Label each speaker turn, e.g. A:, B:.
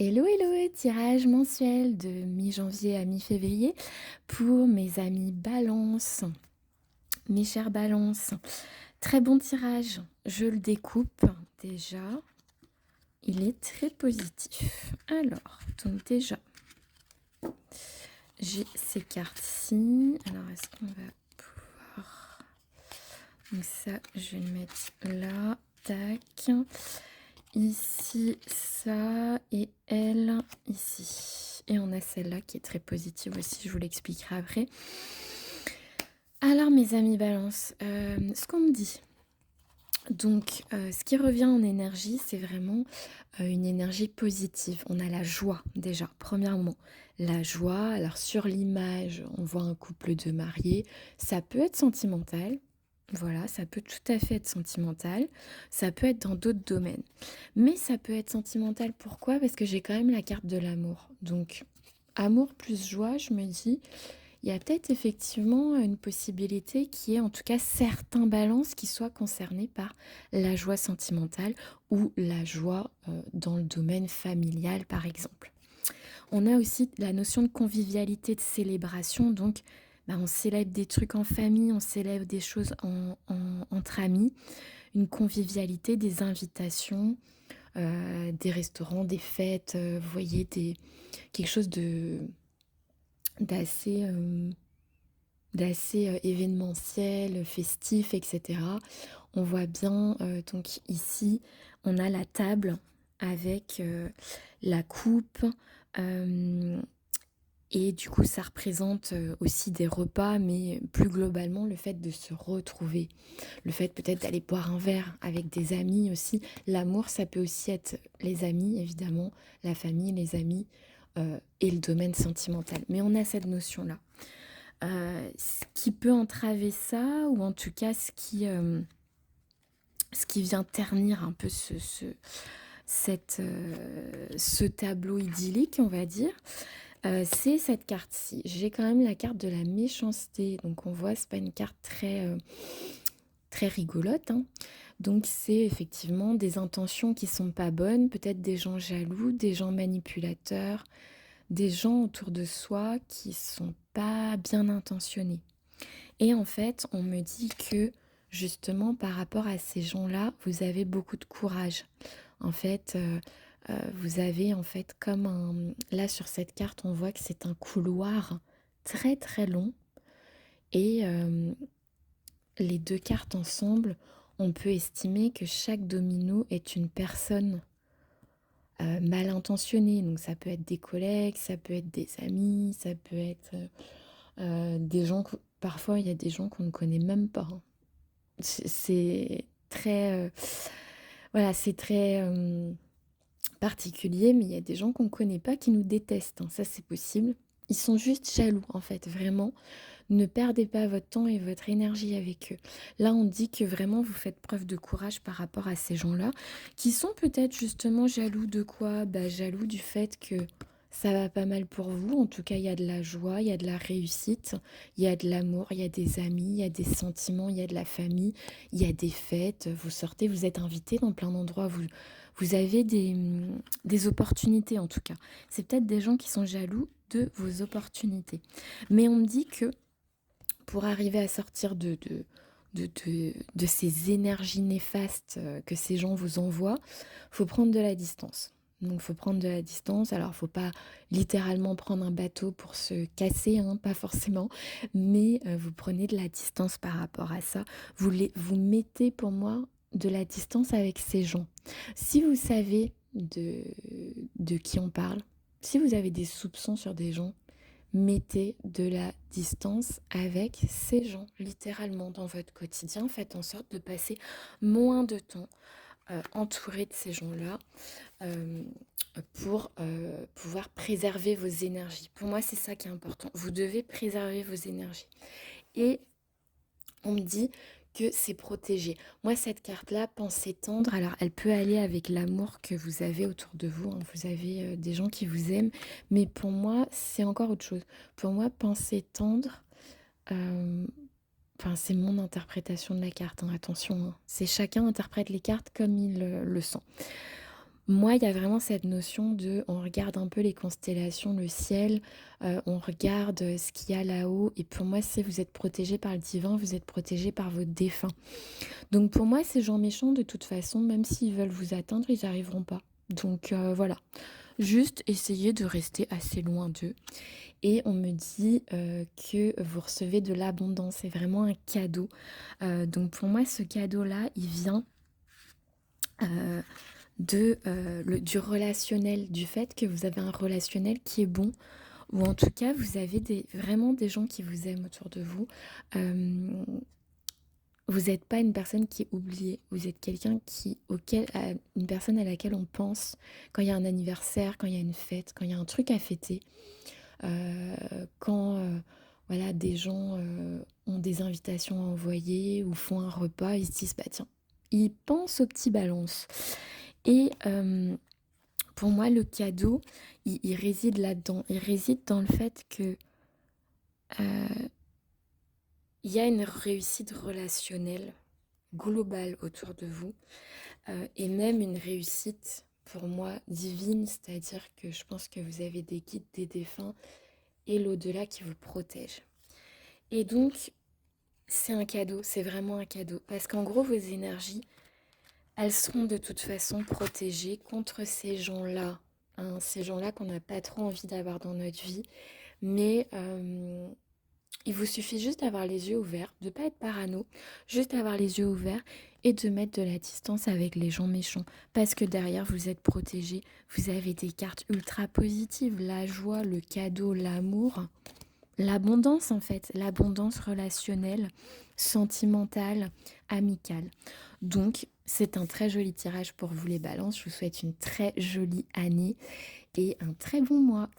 A: Hello, hello, tirage mensuel de mi-janvier à mi-février pour mes amis Balance, mes chers Balance. Très bon tirage, je le découpe déjà, il est très positif. Alors, donc déjà, j'ai ces cartes-ci. Alors, est-ce qu'on va pouvoir... Donc ça, je vais le mettre là, tac. Ici, ça, et elle, ici. Et on a celle-là qui est très positive aussi, je vous l'expliquerai après. Alors, mes amis Balance, ce qu'on me dit. Donc, ce qui revient en énergie, c'est vraiment une énergie positive. On a la joie, déjà, premièrement. La joie, alors sur l'image, on voit un couple de mariés. Ça peut être sentimental, voilà, ça peut tout à fait être sentimental. Ça peut être dans d'autres domaines. Mais ça peut être sentimental, pourquoi? Parce que j'ai quand même la carte de l'amour. Donc, amour plus joie, je me dis, il y a peut-être effectivement une possibilité qui est en tout cas certains balances qui soient concernés par la joie sentimentale ou la joie dans le domaine familial, par exemple. On a aussi la notion de convivialité, de célébration, donc on célèbre des trucs en famille, on célèbre des choses entre amis, une convivialité, des invitations, des restaurants, des fêtes, vous voyez, quelque chose d'assez événementiel, festif, etc. On voit bien, donc ici, on a la table avec la coupe, euh, et du coup, ça représente aussi des repas, mais plus globalement, le fait de se retrouver, le fait peut-être d'aller boire un verre avec des amis aussi. L'amour, ça peut aussi être les amis, évidemment, la famille, les amis, et le domaine sentimental. Mais on a cette notion-là. Ce qui peut entraver ça, ou en tout cas ce qui vient ternir un peu ce tableau idyllique, on va dire, c'est cette carte-ci. J'ai quand même la carte de la méchanceté. Donc on voit, c'est pas une carte très rigolote, hein. Donc c'est effectivement des intentions qui sont pas bonnes, peut-être des gens jaloux, des gens manipulateurs, des gens autour de soi qui sont pas bien intentionnés. Et en fait, on me dit que justement par rapport à ces gens-là, vous avez beaucoup de courage. En fait, vous avez en fait comme un... Là sur cette carte, on voit que c'est un couloir très très long. Et les deux cartes ensemble, on peut estimer que chaque domino est une personne mal intentionnée. Donc ça peut être des collègues, ça peut être des amis, ça peut être des gens... Parfois, il y a des gens qu'on ne connaît même pas, hein. C'est très... voilà, c'est très particulier, mais il y a des gens qu'on ne connaît pas qui nous détestent, hein. Ça, c'est possible. Ils sont juste jaloux, en fait, vraiment. Ne perdez pas votre temps et votre énergie avec eux. Là, on dit que vraiment, vous faites preuve de courage par rapport à ces gens-là, qui sont peut-être justement jaloux de quoi? Jaloux du fait que ça va pas mal pour vous. En tout cas, il y a de la joie, il y a de la réussite, il y a de l'amour, il y a des amis, il y a des sentiments, il y a de la famille, il y a des fêtes. Vous sortez, vous êtes invité dans plein d'endroits. Vous avez des opportunités, en tout cas. C'est peut-être des gens qui sont jaloux de vos opportunités. Mais on me dit que pour arriver à sortir de ces énergies néfastes que ces gens vous envoient, faut prendre de la distance. Donc, faut prendre de la distance. Alors, faut pas littéralement prendre un bateau pour se casser, hein, pas forcément, mais vous prenez de la distance par rapport à ça. Vous mettez pour moi de la distance avec ces gens. Si vous savez de qui on parle, si vous avez des soupçons sur des gens, mettez de la distance avec ces gens, littéralement, dans votre quotidien. Faites en sorte de passer moins de temps entouré de ces gens-là euh, pour pouvoir préserver vos énergies. Pour moi, c'est ça qui est important. Vous devez préserver vos énergies. Et on me dit que c'est protégé. Moi, cette carte-là, pensée tendre, alors elle peut aller avec l'amour que vous avez autour de vous, hein. Vous avez des gens qui vous aiment, mais pour moi, c'est encore autre chose. Pour moi, pensée tendre, euh, enfin, c'est mon interprétation de la carte, hein, attention, hein. C'est chacun interprète les cartes comme il le sent. Moi, il y a vraiment cette notion de on regarde un peu les constellations, le ciel, on regarde, ce qu'il y a là-haut et pour moi, si vous êtes protégé par le divin, vous êtes protégé par vos défunts. Donc pour moi, ces gens méchants, de toute façon, même s'ils veulent vous atteindre, ils n'arriveront pas. Donc voilà, juste essayez de rester assez loin d'eux et on me dit, que vous recevez de l'abondance. C'est vraiment un cadeau. Donc pour moi, ce cadeau-là, il vient, heu du relationnel, du fait que vous avez un relationnel qui est bon, ou en tout cas vous avez vraiment des gens qui vous aiment autour de vous. Euh, vous n'êtes pas une personne qui est oubliée, vous êtes quelqu'un une personne à laquelle on pense quand il y a un anniversaire, quand il y a une fête, quand il y a un truc à fêter, quand voilà, des gens ont des invitations à envoyer ou font un repas, ils se disent bah tiens, ils pensent aux petits balances. Et pour moi, le cadeau, il réside là-dedans. Il réside dans le fait que il y a une réussite relationnelle globale autour de vous et même une réussite pour moi divine, c'est-à-dire que je pense que vous avez des guides, des défunts et l'au-delà qui vous protège. Et donc, c'est un cadeau, c'est vraiment un cadeau. Parce qu'en gros, vos énergies, elles seront de toute façon protégées contre ces gens-là. Hein, ces gens-là qu'on n'a pas trop envie d'avoir dans notre vie. Mais il vous suffit juste d'avoir les yeux ouverts, de ne pas être parano, juste d'avoir les yeux ouverts et de mettre de la distance avec les gens méchants. Parce que derrière, vous êtes protégé, vous avez des cartes ultra positives, la joie, le cadeau, l'amour, l'abondance en fait, l'abondance relationnelle, sentimentale, amicale. Donc, c'est un très joli tirage pour vous les balances. Je vous souhaite une très jolie année et un très bon mois.